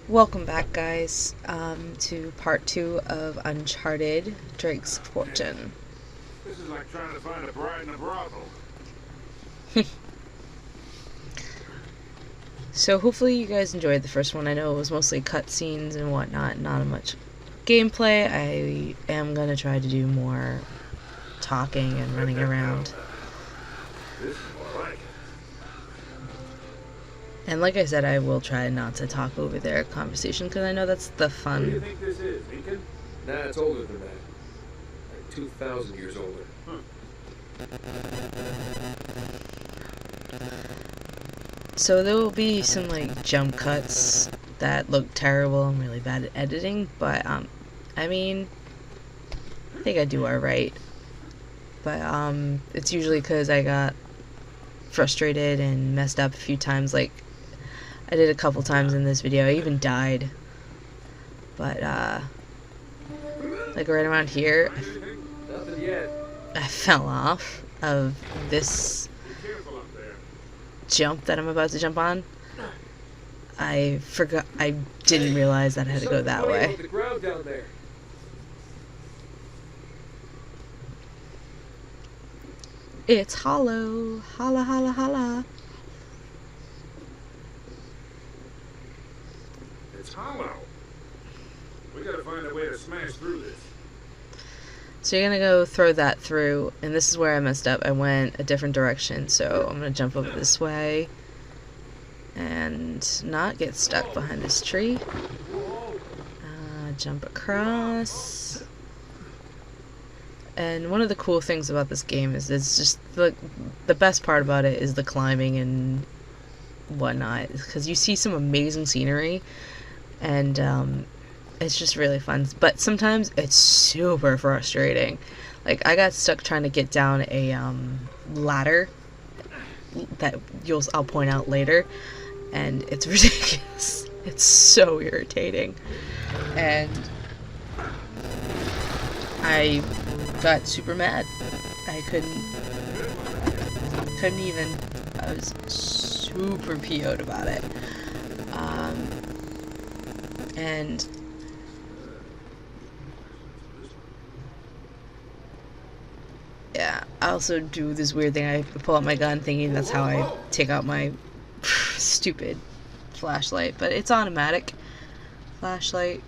Welcome back, guys, to part 2 of Uncharted Drake's Fortune. This is like trying to find a bride in a brothel. So hopefully you guys enjoyed the first one. I know it was mostly cutscenes and whatnot, not much gameplay. I am going to try to do more talking and running around. This is more like it. And like I said, I will try not to talk over their conversation because I know that's the What do you fun. think this is, Deacon? Nah, it's older than that. Like 2,000 years older. So there will be some like jump cuts that look terrible and really bad at editing, but I mean, I think I do alright. But it's usually because I got frustrated and messed up a few times. Like I did a couple times in this video. I even died. But like right around here, Nothing yet. I fell off of this Be careful up there. jump that I'm about to jump on. I didn't realize that I had to go that Something funny way. about the ground down there. It's hollow. Holla, holla, holla. It's hollow. We gotta find a way to smash through this. So you're gonna go throw that through, and this is where I messed up. I went a different direction, so I'm gonna jump over this way and not get stuck behind this tree. Jump across. And one of the cool things about this game is it's just the best part about it is the climbing and whatnot, because you see some amazing scenery, and it's just really fun. But sometimes it's super frustrating. Like I got stuck trying to get down a ladder that I'll point out later, and it's ridiculous. It's so irritating, and I got super mad. I couldn't even. I was super PO'd about it. And yeah, I also do this weird thing. I pull out my gun thinking that's how I take out my stupid flashlight, but it's automatic flashlight.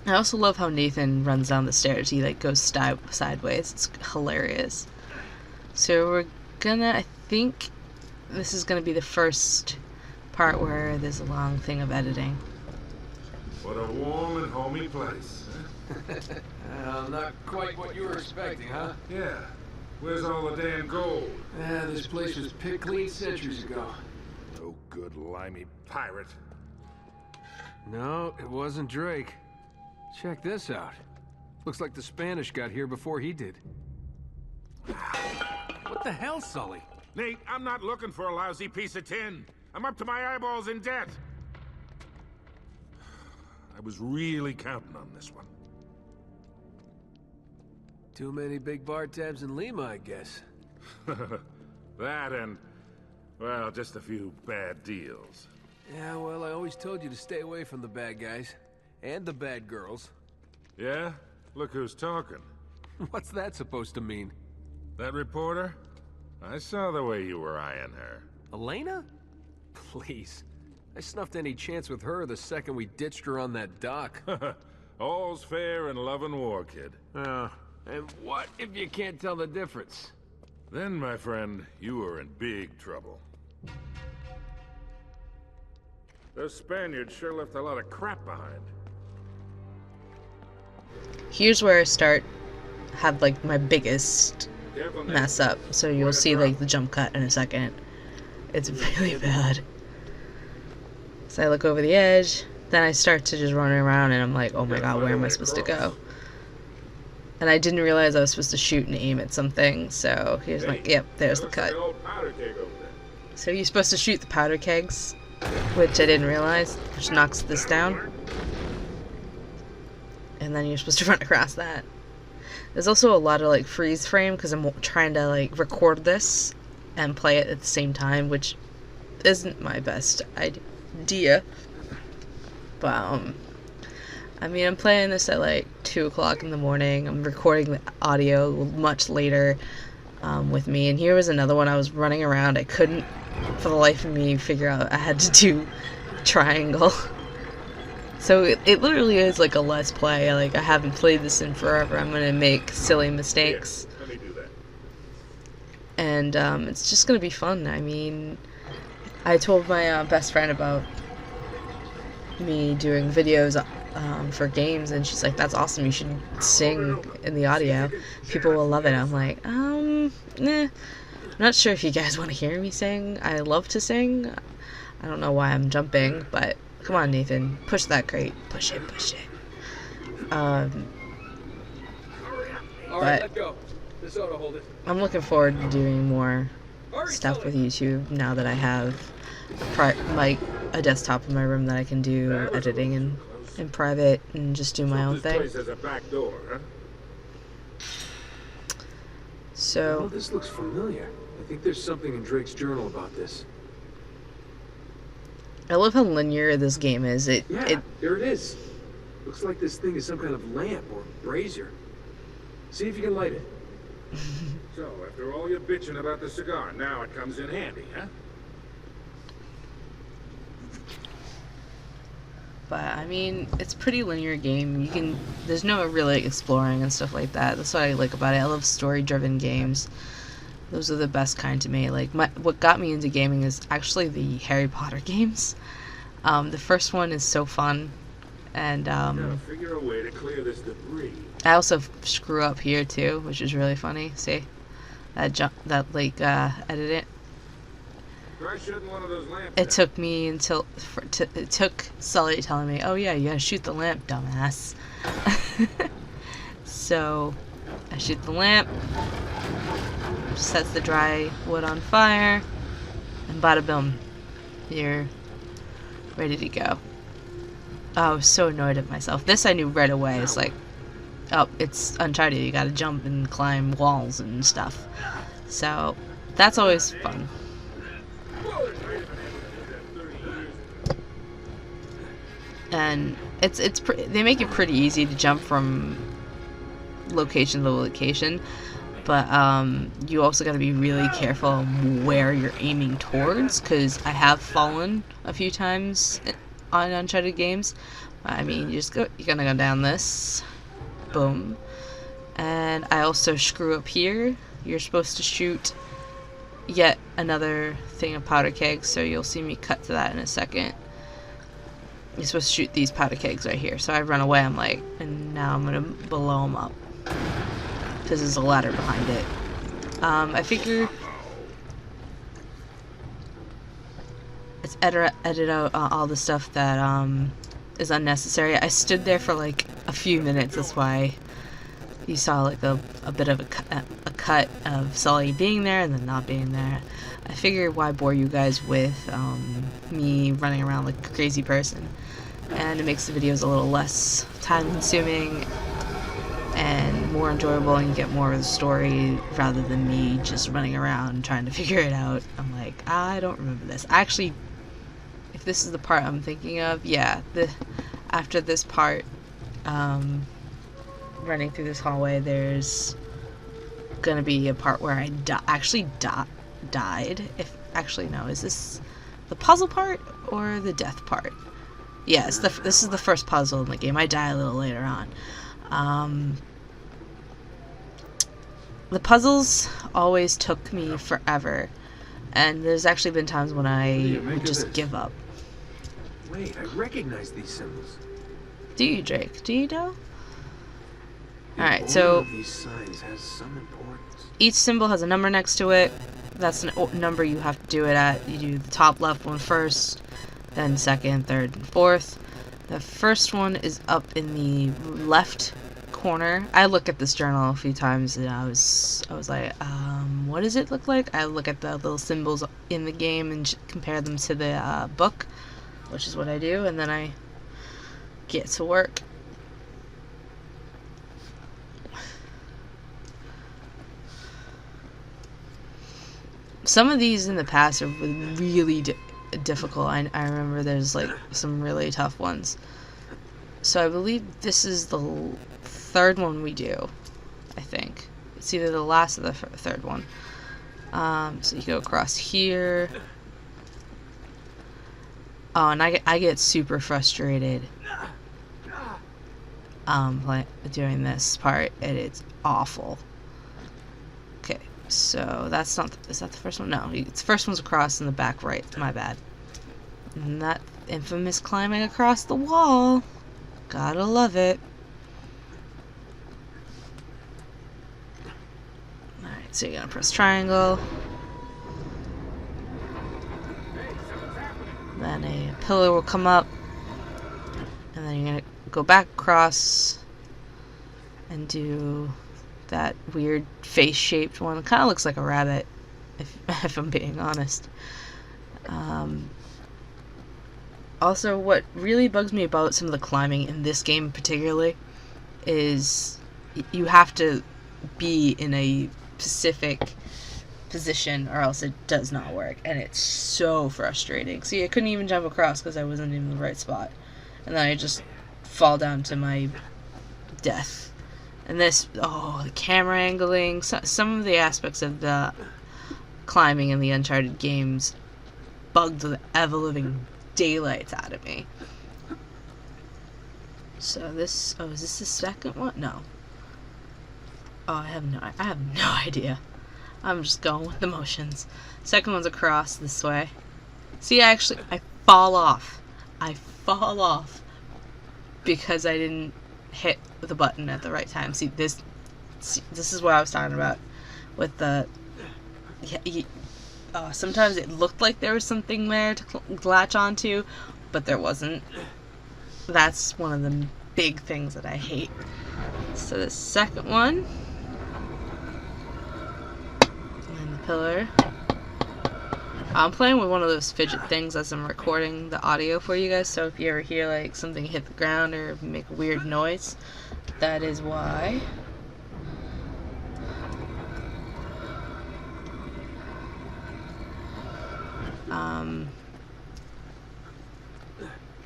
I also love how Nathan runs down the stairs. He like goes sideways. It's hilarious. So we're gonna, I think this is gonna be the first part where there's a long thing of editing. What a warm and homey place. Not quite what you were expecting, huh? Yeah. Where's all the damn gold? Yeah, this place was picked clean centuries ago. No good limey pirate. No, it wasn't Drake. Check this out. Looks like the Spanish got here before he did. What the hell, Sully? Nate, I'm not looking for a lousy piece of tin. I'm up to my eyeballs in debt. I was really counting on this one. Too many big bar tabs in Lima, I guess. That and, well, just a few bad deals. Yeah, well, I always told you to stay away from the bad guys. And the bad girls. Yeah? Look who's talking. What's that supposed to mean? That reporter? I saw the way you were eyeing her. Elena? Please. I snuffed any chance with her the second we ditched her on that dock. All's fair in love and war, kid. And what if you can't tell the difference? Then, my friend, you are in big trouble. Those Spaniards sure left a lot of crap behind. Here's where I have like my biggest Careful, Nate. mess up. So you'll see like the jump cut in a second. It's really bad. So I look over the edge, then I start to just run around and I'm like, oh my god, where am I supposed to go? And I didn't realize I was supposed to shoot and aim at something, so here's like, yep, there's the Looks like cut. an old powder keg over there. So you're supposed to shoot the powder kegs, which I didn't realize, which knocks this down. And then you're supposed to run across that. There's also a lot of like freeze frame because I'm trying to like record this and play it at the same time, which isn't my best idea. But I mean, I'm playing this at like 2 o'clock in the morning. I'm recording the audio much later with me. And here was another one. I was running around. I couldn't, for the life of me, figure out I had to do triangle. So it literally is like a let's play. Like, I haven't played this in forever. I'm going to make silly mistakes. Here, let me do that. And it's just going to be fun. I mean, I told my best friend about me doing videos for games, and she's like, that's awesome, you should sing in the audio, people will love it. I'm like, nah, I'm not sure if you guys want to hear me sing. I love to sing. I don't know why I'm jumping, but come on, Nathan, push that crate, push it. All But- right, let go. This ought to hold it. I'm looking forward to doing more stuff with YouTube now that I have a desktop in my room that I can do editing in private and just do my own This thing. place has a back door, huh? Oh, So this looks familiar. I think there's something in Drake's journal about this. I love how linear this game is. Yeah, there it is. Looks like this thing is some kind of lamp or brazier. See if you can light it. So, after all your bitching about the cigar, now it comes in handy, huh? But I mean, it's a pretty linear game. There's no really exploring and stuff like that. That's what I like about it. I love story-driven games. Those are the best kind to me. Like, what got me into gaming is actually the Harry Potter games. The first one is so fun, and Now figure a way to clear this debris. I also screw up here too, which is really funny. See, edit it. Try shooting one of those lamps. It took me it took Sully telling me, oh yeah, you gotta shoot the lamp, dumbass. So I shoot the lamp, sets the dry wood on fire, and bada boom, you're ready to go. Oh, I was so annoyed at myself. This I knew right away. It's like, oh, it's Uncharted, you gotta jump and climb walls and stuff. So that's always fun. And they make it pretty easy to jump from location to location, but you also got to be really careful where you're aiming towards, because I have fallen a few times on Uncharted games. I mean, you're gonna go down this, boom, and I also screw up here. You're supposed to shoot yet another thing of powder kegs, so you'll see me cut to that in a second. You're supposed to shoot these powder kegs right here. So I run away, I'm like, and now I'm gonna blow them up, because there's a ladder behind it. I figure let's edit out all the stuff that is unnecessary. I stood there for like a few minutes, that's why you saw like a bit of a cut of Sully being there and then not being there. I figured, why bore you guys with me running around like a crazy person, and it makes the videos a little less time consuming and more enjoyable, and you get more of the story rather than me just running around trying to figure it out. I'm like, I don't remember this. Actually, if this is the part I'm thinking of, yeah, after this part, running through this hallway, there's gonna be a part where I actually died. Actually, no, is this the puzzle part or the death part? Yes, this is the first puzzle in the game. I die a little later on. The puzzles always took me forever, and there's actually been times when I would just give up. Wait, I recognize these symbols. Do you, Drake? Do you know? The Alright, order so of these signs has some importance. each symbol has a number next to it. That's a number you have to do it at. You do the top left one first, then second, third, and fourth. The first one is up in the left corner. I look at this journal a few times, and I was like, what does it look like? I look at the little symbols in the game and compare them to the book, which is what I do, and then I get to work. Some of these in the past are really difficult. I remember there's like some really tough ones. So I believe this is the third one we do. I think it's either the last or the third one. So you go across here. Oh, and I get super frustrated doing this part, and it's awful. Okay, so that's not, is that the first one? No, the first one's across in the back right, my bad. And that infamous climbing across the wall. Gotta love it. Alright, so you're gonna press triangle. Then a pillar will come up. And then you're gonna go back across and do that weird face-shaped one. It kind of looks like a rabbit, if I'm being honest. Also, what really bugs me about some of the climbing in this game particularly is you have to be in a specific position or else it does not work, and it's so frustrating. See, I couldn't even jump across because I wasn't in the right spot, and then I just fall down to my death. And this, the camera angling, some of the aspects of the climbing in the Uncharted games bugged the ever-living daylights out of me. So this, is this the second one? No. Oh, I have no idea. I'm just going with the motions. Second one's across this way. See, I fall off. I fall off because I didn't hit the button at the right time. See, this is what I was talking about with the. Sometimes it looked like there was something there to latch onto, but there wasn't. That's one of the big things that I hate. So the second one. And the pillar. I'm playing with one of those fidget things as I'm recording the audio for you guys, so if you ever hear like something hit the ground or make a weird noise, that is why.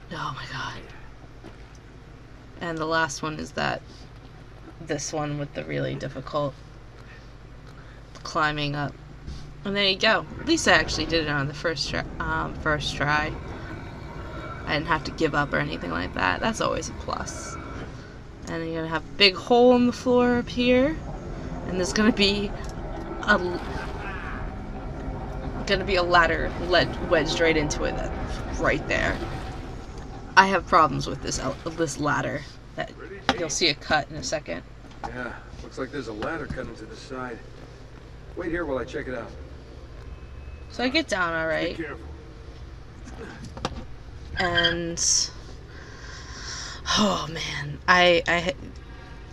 Oh my god. And the last one is this one with the really difficult climbing up. And there you go. At least I actually did it on the first try. I didn't have to give up or anything like that. That's always a plus. And then you're gonna have a big hole in the floor up here, and there's gonna be a ladder wedged right into it. Right there. I have problems with this ladder. That you'll see a cut in a second. Yeah, looks like there's a ladder cut into the side. Wait here while I check it out. So I get down all right. Be careful. And oh man, I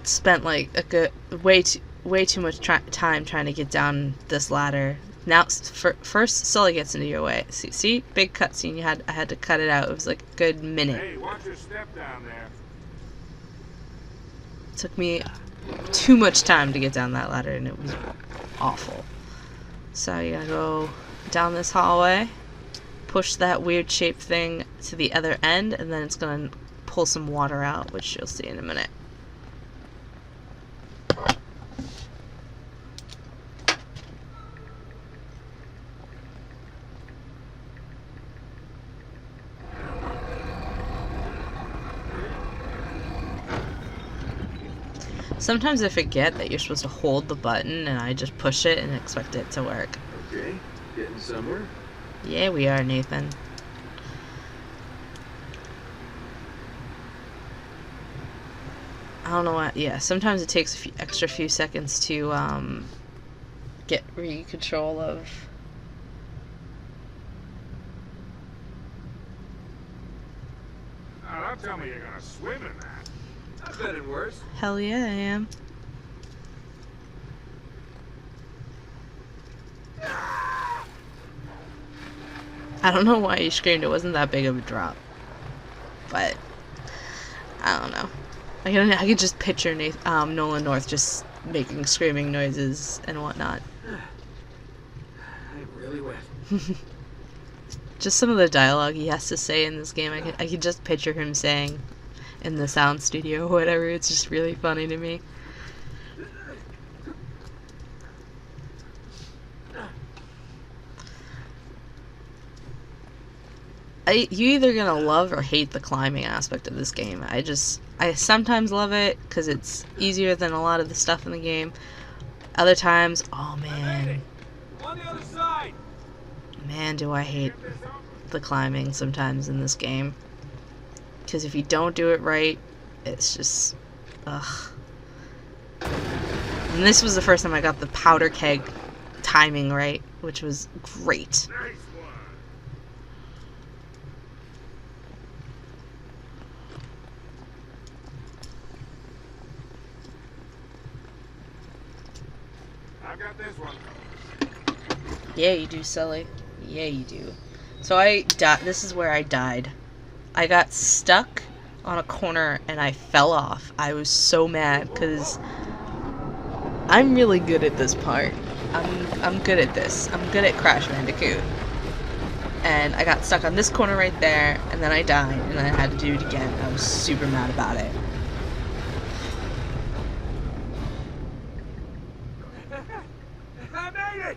spent like a good way too much time trying to get down this ladder. Now, first Sully gets into your way. See, big cutscene. I had to cut it out. It was like a good minute. Hey, watch your step down there. It took me too much time to get down that ladder, and it was awful. So you're gonna go down this hallway, push that weird shaped thing to the other end, and then it's gonna pull some water out, which you'll see in a minute. Sometimes I forget that you're supposed to hold the button and I just push it and expect it to work. Okay, getting somewhere. Yeah, we are, Nathan. I don't know what. Yeah, sometimes it takes a extra few seconds to get control of. Now, don't tell me you're gonna swim in that. I've been in worse. Hell yeah, I am. I don't know why you screamed. It wasn't that big of a drop, but I don't know. I could just picture Nolan North just making screaming noises and whatnot. I'm really wet. Just some of the dialogue he has to say in this game, I can just picture him saying in the sound studio or whatever. It's just really funny to me. You either gonna love or hate the climbing aspect of this game. I sometimes love it because it's easier than a lot of the stuff in the game. Other times, oh man, On the other side. man, do I hate the climbing sometimes in this game. Because if you don't do it right, it's just, ugh. And this was the first time I got the powder keg timing right, which was great. Nice one. I've got this one. Yeah, you do, Sully. Yeah, you do. So this is where I died. I got stuck on a corner and I fell off. I was so mad because I'm really good at this part. I'm good at this. I'm good at Crash Bandicoot. And I got stuck on this corner right there, and then I died, and then I had to do it again. I was super mad about it. I made it.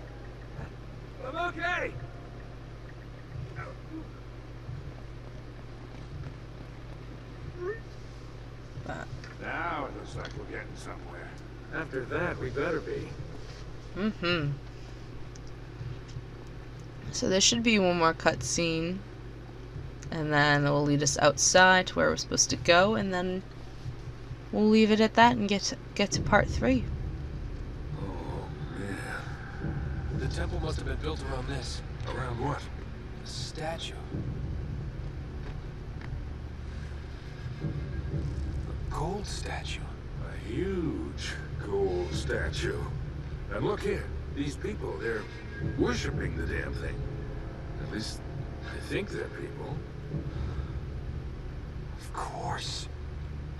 I'm okay. But, Now it looks like we're getting somewhere. After that, we better be. So there should be one more cutscene, and then it will lead us outside to where we're supposed to go, and then we'll leave it at that and get to part 3. Oh, man. The temple must have been built around this. Around what? A statue. A gold statue. A huge gold statue. And look here. These people, they're worshipping the damn thing. At least, I think they're people. Of course.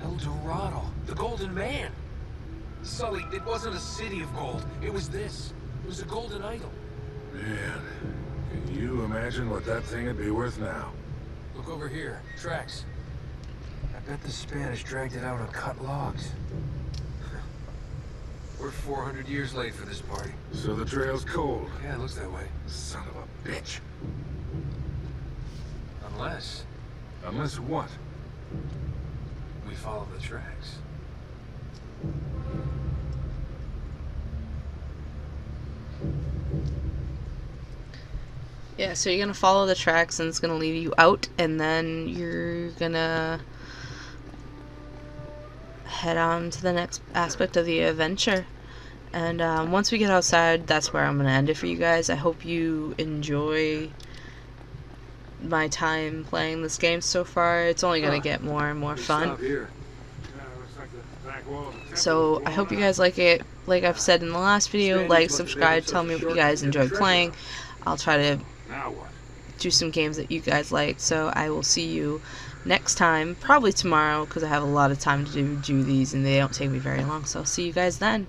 El Dorado. The Golden Man. Sully, it wasn't a city of gold. It was this. It was a golden idol. Man, can you imagine what that thing would be worth now? Look over here. Tracks. I bet the Spanish dragged it out on cut logs. We're 400 years late for this party. So the trail's cold. Yeah, it looks that way. Son of a bitch. Unless Unless what? we follow the tracks. Yeah, so you're gonna follow the tracks and it's gonna lead you out, and then you're gonna head on to the next aspect of the adventure. And once we get outside, that's where I'm gonna end it for you guys. I hope you enjoy my time playing this game so far. It's only gonna get more and more fun. Stop here. So I hope you guys like it. Like I've said in the last video, like, subscribe, tell me what you guys enjoy playing. I'll try to Now what? do some games that you guys like. So I will see you next time, probably tomorrow, because I have a lot of time to do these and they don't take me very long. So I'll see you guys then.